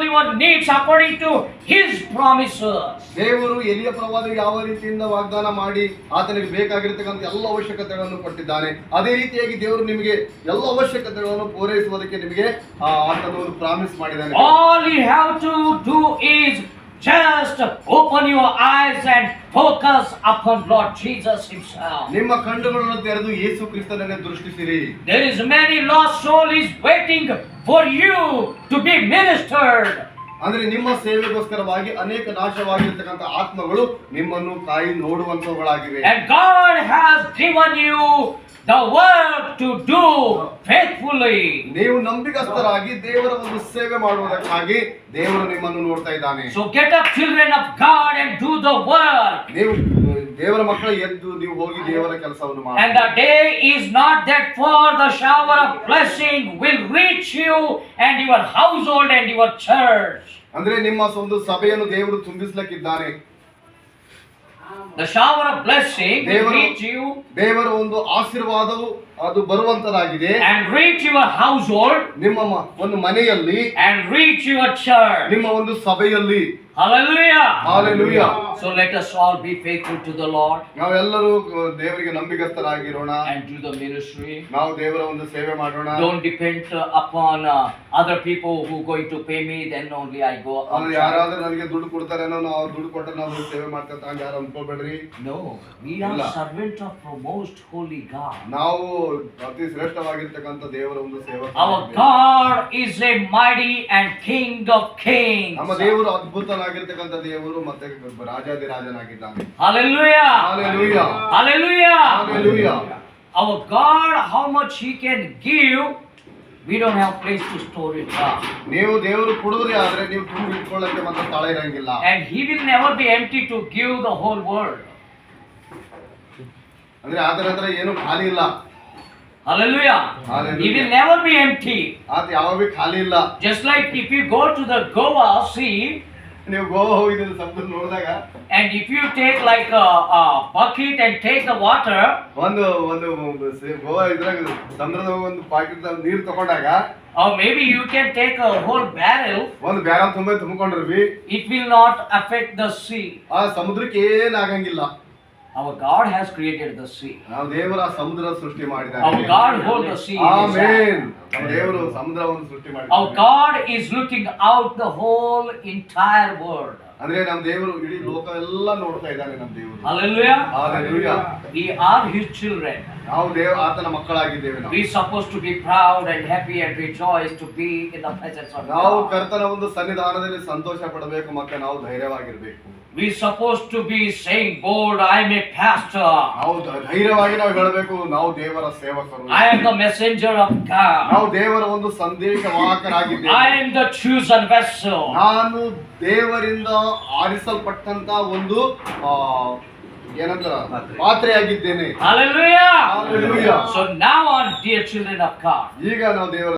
all your needs according to His promises. ದೇವರು ಎಲಿಯ ಪ್ರವಾದಿಗೆ ಯಾವ ರೀತಿಯಿಂದ ವಾಗ್ದಾನ ಮಾಡಿ ಆತನಿಗೆ ಬೇಕಾಗಿರತಕ್ಕಂಥ ಎಲ್ಲ ಅವಶ್ಯಕತೆಗಳನ್ನು ಕೊಟ್ಟಿದ್ದಾನೆ, ಅದೇ ರೀತಿಯಾಗಿ ದೇವರು ನಿಮಗೆ ಎಲ್ಲ ಅವಶ್ಯಕತೆಗಳನ್ನು ಪೂರೈಸುವುದಕ್ಕೆ ನಿಮಗೆ ಆತನು ಒಂದು ಪ್ರಾಮಿಸ್ ಮಾಡಿದ್ದಾನೆ. All you have to do is just open your eyes and focus upon Lord Jesus Himself. ನಿಮ್ಮ ಕಣ್ಣುಗಳನ್ನು ತೆರೆದು ಯೇಸು ಕ್ರಿಸ್ತನನ್ನೇ ದೃಷ್ಟಿಸಿರಿ. There is many lost soul is waiting for you to be ministered. ಅಂದ್ರೆ ನಿಮ್ಮ ಸೇವೆಗೋಸ್ಕರವಾಗಿ ಅನೇಕ ನಾಶವಾಗಿರ್ತಕ್ಕಂಥ ಆತ್ಮಗಳು ನಿಮ್ಮನ್ನು ಕಾಯಿ ನೋಡುವಂತವುಗಳಾಗಿವೆ. And God has given you the work to do faithfully. ನೀವು ನಂಬಿಗಸ್ತರಾಗಿ ದೇವರ ಒಂದು ಸೇವೆ ಮಾಡುವುದಕ್ಕಾಗಿ ದೇವರು ನಿಮ್ಮನ್ನು ನೋಡ್ತಾ ಇದ್ದಾನೆ. So get up, children of God, and do the work. ನೀವು ದೇವರ ಮಕ್ಕಳು ಎದ್ದು ನೀವು ಹೋಗಿ ದೇವರ ಕೆಲಸವನ್ನು ಮಾಡಿ. And the day is not that for the shower of blessing will reach you and your household and your church. ಅಂದ್ರೆ ನಿಮ್ಮ ಒಂದು ಸಭೆಯನ್ನು ದೇವರು ತುಂಬಿಸಲಿಕ್ಕಿದ್ದಾನೆ. The shower of blessing will reach you. ದೇವರ ಒಂದು ಆಶೀರ್ವಾದವು ಅದು ಬರುವಂತದಾಗಿದೆ. And reach your household. ನಿಮ್ಮ ಒಂದು ಮನೆಯಲ್ಲಿ. And reach your church. ನಿಮ್ಮ ಒಂದು ಸಭೆಯಲ್ಲಿ. Hallelujah. Hallelujah. So let us all be faithful to the Lord. ನಾವೆಲ್ಲರೂ ದೇವರಿಗೆ ನಂಬಿಗಸ್ತರಾಗಿರೋಣ. And do the ministry. ನಾವು ದೇವರ ಒಂದು ಸೇವೆ ಮಾಡೋಣ. Don't depend upon other people who going to pay me, then only I go. ಯಾರಾದ್ರೂ ನನಗೆ ದುಡ್ಡು ಕೊಡ್ತಾರೇನೋ, ನಾವು ದುಡ್ಡು ಕೊಟ್ಟರೆ ನಾವು ಸೇವೆ ಮಾಡ್ತೇವೆ ಅಂತ ಯಾರು ಅನ್ಕೋಬೇಡ್ರಿ. No, we are servant of the most holy God. ನಾವು ಅತಿ ಶ್ರೇಷ್ಠವಾಗಿರ್ತಕ್ಕಂಥ ದೇವರ ಒಂದು ಸೇವಕ. Our God is a mighty and King of kings. ನಮ್ಮ ದೇವರು ಅದ್ಭುತನಾಗಿರ್ತಕ್ಕಂಥ ದೇವರು ಮತ್ತೆ ರಾಜಾದಿರಾಜನಾಗಿದ್ದಾನೆ. Hallelujah. Hallelujah. Hallelujah. Hallelujah. Our God, how much He can give, we don't have place to store it up. ನೀವು ದೇವರು ಕೊಡುವುದೇ ಆದ್ರೆ ನೀವು ತುಂಬಿ ಇಟ್ಕೊಳ್ಳಕ್ಕೆ ಮತ್ತೆ ಸ್ಥಳ ಇರಂಗಿಲ್ಲ. And He will never be empty to give the whole world. ಅಂದ್ರೆ ಅದರ ಹತ್ರ ಏನು ಖಾಲಿ ಇಲ್ಲ. Hallelujah. Hallelujah. He will never be empty. ಆತ ಯಾವಾಗ ಖಾಲಿ ಇಲ್ಲ. Just like if you go to the Goa Sea, ನೀವು ಗೋವಾ ಹೋಗಿದ್ರೆ ಸಮುದ್ರ ನೋಡಿದಾಗ, and if you take like a bucket and take the water, ಒಂದು ಗೋವಾ ಇದ್ರಾಗ ಸಮುದ್ರದ ಒಂದು ಪಾಕೆಟ್ ನೀರು ತಗೊಂಡಾಗ, or maybe you can take a whole barrel, ಒಂದು barrel ತುಂಬಿಕೊಂಡ್ರಿ, it will not affect the sea. ಆ ಸಮುದ್ರಕ್ಕೆ ಏನಾಗಂಗಿಲ್ಲ. Our God has created the sea. ನಾವು ದೇವರ ಸಮುದ್ರ ಸೃಷ್ಟಿ ಮಾಡಿದ್ದಾನೆ. Our God holds the sea. Amen. ದೇವರು ಸಮುದ್ರವನ್ನು ಸೃಷ್ಟಿ ಮಾಡಿದ್ದಾನೆ. Our God is looking out the whole entire world. ಅಂದ್ರೆ ನಮ್ಮ ದೇವರು ಇಡೀ ಲೋಕ ಎಲ್ಲ ನೋಡ್ತಾ ಇದ್ದಾನೆ ನಮ್ಮ ದೇವರು. Hallelujah. Hallelujah. We are His children. ನಾವು ಆತನ ಮಕ್ಕಳಾಗಿದ್ದೇವೆ. ನಾವು We supposed to be proud and happy and rejoice to be in the presence of God. ನಾವು ಕರ್ತನ ಒಂದು ಸನ್ನಿಧಾನದಲ್ಲಿ ಸಂತೋಷ ಪಡಬೇಕು ಮತ್ತೆ ನಾವು ಧೈರ್ಯವಾಗಿರಬೇಕು. We supposed to be saying bold, I am a pastor. ನಾವು ಧೈರ್ಯವಾಗಿ ನಾವು ಹೇಳಬೇಕು, ನಾವು ದೇವರ ಸೇವಕರು. I am the messenger of God. ನಾವು ದೇವರ ಒಂದು ಸಂದೇಶವಾಹಕರಾಗಿದ್ದೇವೆ. I am the chosen vessel. ನಾನು ದೇವರಿಂದ ಆರಿಸಲ್ಪಟ್ಟಂತ ಒಂದು ಏನಂತ ಪಾತ್ರೆಯಾಗಿದ್ದೇನೆ. Hallelujah. Hallelujah. So now on, dear children of God, ಈಗ ನಾವು ದೇವರ